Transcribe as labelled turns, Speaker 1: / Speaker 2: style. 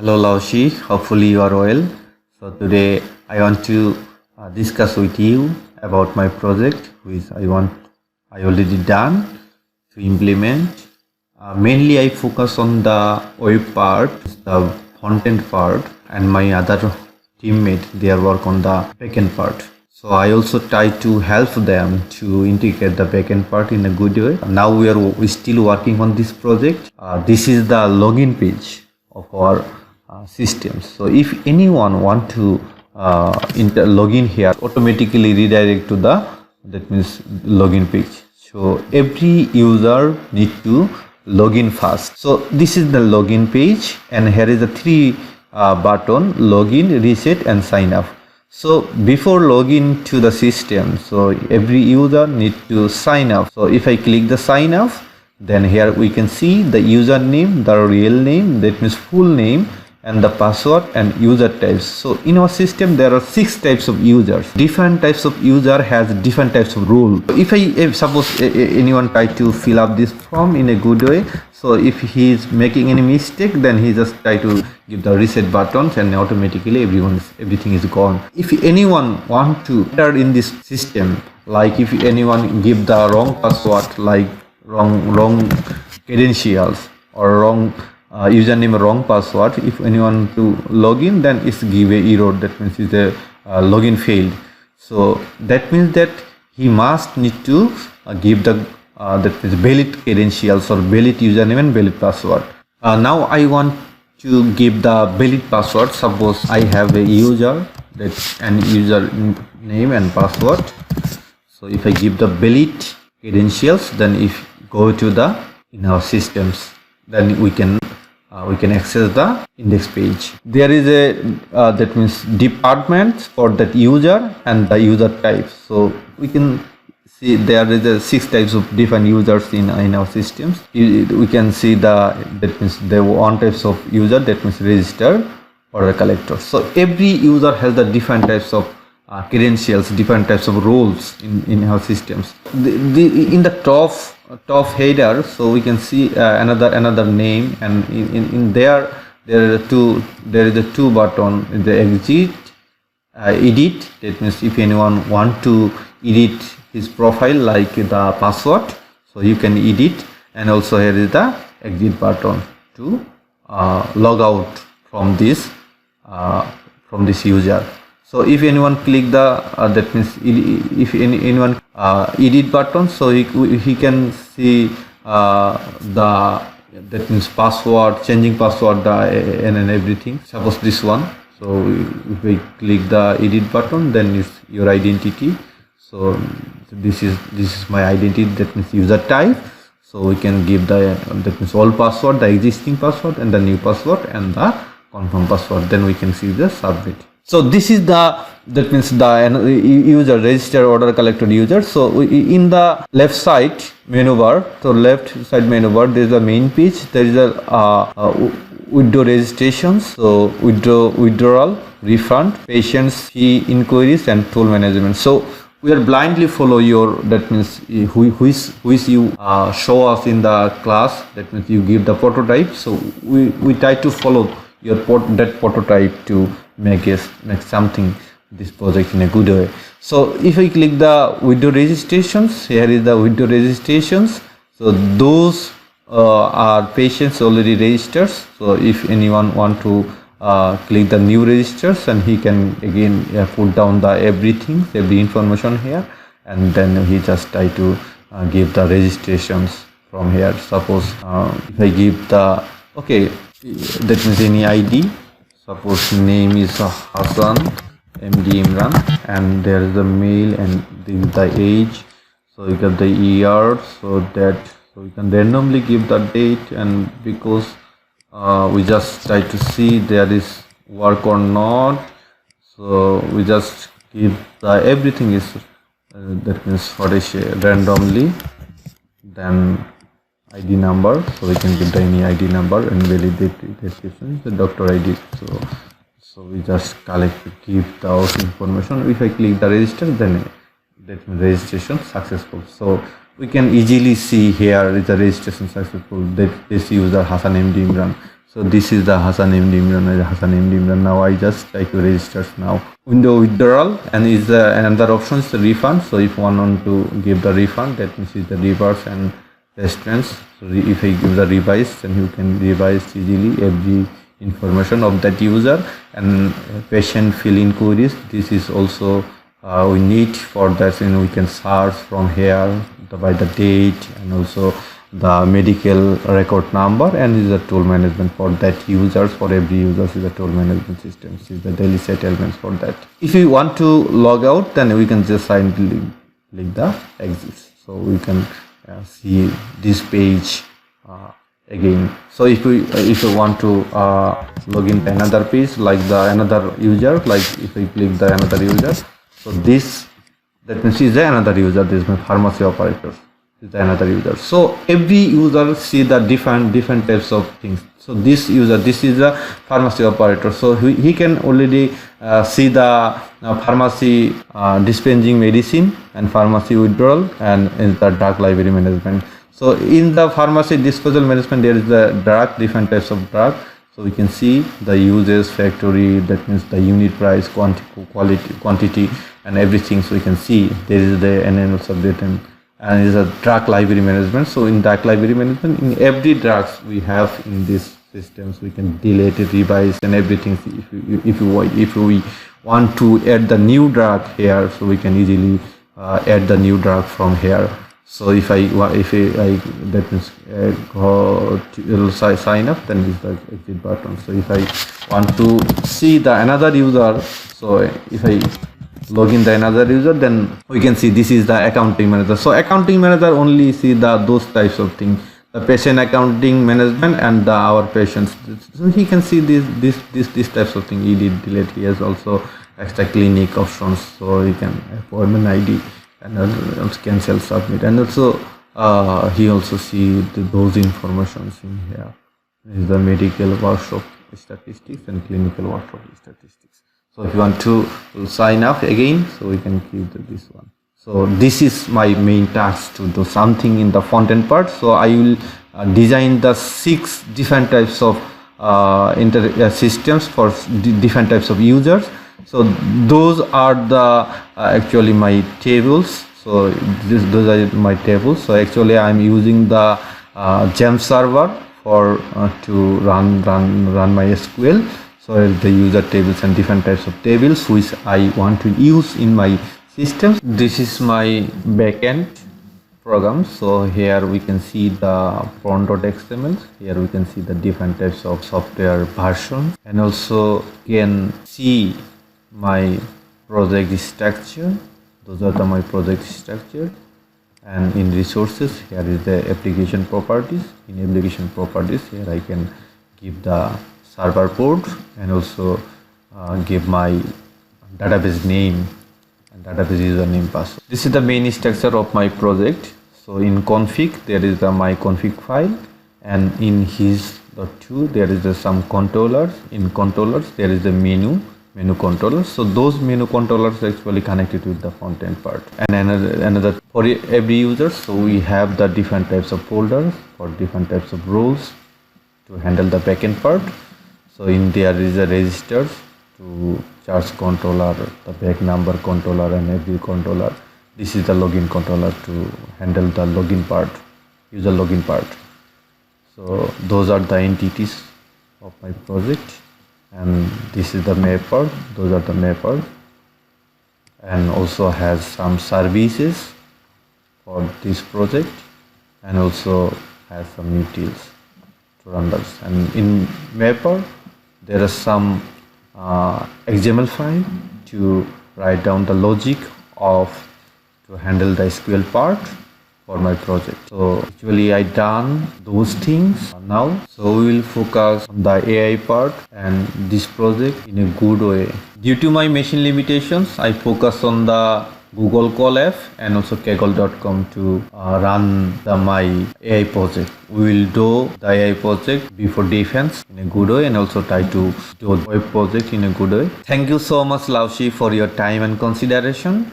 Speaker 1: Hello Laushi, hopefully you are well. So today I want to discuss with you about my project which I already done to implement. Mainly I focus on the web part, the front-end part, and my other teammate they work on the backend part. So I also try to help them to integrate the backend part in a good way. Now we still working on this project. This is the login page of our systems. So if anyone want to login here, automatically redirect to that means login page. So every user need to login first. So this is the login page, and here is the three button: login, reset, and sign up. So before login to the system, so every user need to sign up. So if I click the sign up, then here we can see the username, the real name, that means full name, and the password and user types. So in our system there are 6 types of users. Different types of user has different types of rule. If suppose anyone try to fill up this form in a good way, so if he is making any mistake, then he just try to give the reset buttons and automatically everything is gone. If anyone want to enter in this system, like if anyone give the wrong password, like wrong credentials or wrong username, wrong password, if anyone to login, then it's give a error, that means it's a login failed. So that means that he must need to give the that means valid credentials or valid username and valid password. Now I want to give the valid password. Suppose I have a user and user name and password. So if I give the valid credentials, then if go to in our systems, then we can access the index page. There is a that means department for that user and the user type. So we can see there is a 6 types of different users in our systems. We can see that means the one types of user, that means register or a collector. So every user has the different types of credentials, different types of roles in our systems. In the top header, so we can see another name, and in there is a two button, the exit, edit, that means if anyone want to edit his profile like the password, so you can edit, and also here is the exit button to log out from this user. So if anyone click the that means if anyone edit button, so he can see that means password, changing password, and everything. Suppose this one. So if we click the edit button, then it's your identity. So this is my identity, that means user type. So we can give that means old password, the existing password, and the new password, and the confirm password. Then we can see the submit. So this is that means the user, register, order, collected user. So in the left side menu bar, so left side menu bar, there is a main page. There is a withdraw registrations, so withdrawal, refund, patients fee inquiries, and tool management. So we are blindly follow your, that means which you show us in the class, that means you give the prototype. So we try to follow your that prototype to make something this project in a good way. So if I click the withdraw registrations, here is the withdraw registrations. So those are patients already registered. So if anyone want to click the new registers, and he can again put down every information here, and then he just try to give the registrations from here. Suppose if I give the that means any ID, suppose name is Hassan MD Imran, and there is the male and the age, so you get the year, so we can randomly give the date, and because we just try to see there is work or not, so we just give everything is that means for a randomly, then ID number, so we can give any ID number and validate description, the doctor ID. So we just give those information. If I click the register, then that means registration successful. So we can easily see here is the registration successful, that this user Hassan MD Imran. So this is the Hassan MD Imran. Now I just try to register now. Window withdrawal, and is another option is the refund. So if one want to give the refund, that means is the reverse and restaurants. So if I give the revise, then you can revise easily every information of that user. And patient fill-in queries, this is also we need for that, and we can search from here by the date and also the medical record number, and is a tool management for that users. For every user is a tool management system. This is the daily settlements for that. If you want to log out, then we can just simply click the exit. So we can see this page again. So if you want to log in another page like the another user, like if I click the another user, so this, that means is another user. This is my pharmacy operator. Is another user. So every user see the different types of things. So this user, this is a pharmacy operator. So he can already see the pharmacy dispensing medicine and pharmacy withdrawal, and in the drug library management. So in the pharmacy disposal management, there is the drug, different types of drug. So we can see the uses, factory, that means the unit price, quantity, and everything. So we can see there is the NEUSoft update and is a drug library management. So in drug library management, in every drugs we have in this systems, we can delete it, revise, and everything. If we want to add the new drug here, so we can easily add the new drug from here. So if I that means go to sign up, then is the exit button. So if I want to see the another user, so if I log in the another user, then we can see this is the accounting manager. So accounting manager only see those types of things, the patient accounting management and our patients. So he can see this types of thing. Edit, delete. He has also extra clinic options, so he can appointment ID and also cancel, submit, and also he also see those informations in here. This is the medical workshop statistics and clinical workshop statistics. So if you want to sign up again, so we can keep this one. So this is my main task, to do something in the front end part. So I will design the 6 different types of systems for different types of users. So those are the actually my tables. So those are my tables. So actually I'm using the gem server for to run my SQL. So the user tables and different types of tables which I want to use in my system. This is my backend program. So here we can see the front.xml. Here we can see the different types of software versions, and also can see my project structure. Those are my project structure. And in resources, here is the application properties. In application properties, here I can give the server port and also give my database name and database username, password. This is the main structure of my project. So in config, there is my config file, and in his.2 there is some controllers. In controllers, there is the menu controllers. So those menu controllers are actually connected with the front end part. And another for every user, so we have the different types of folders for different types of roles to handle the backend part. So in there is a registers to charge controller, the back number controller, and every controller. This is the login controller to handle the login part, user login part. So those are the entities of my project, and this is the mapper. Those are the mappers, and also has some services for this project, and also has some utils to run those. And in mapper, there is some XML file to write down the logic to handle the SQL part for my project. So actually I done those things now. So we will focus on the AI part and this project in a good way. Due to my machine limitations, I focus on the Google Colab and also kaggle.com to run my AI project. We will do the AI project before defense in a good way, and also try to do a web project in a good way. Thank you so much, Laushi, for your time and consideration.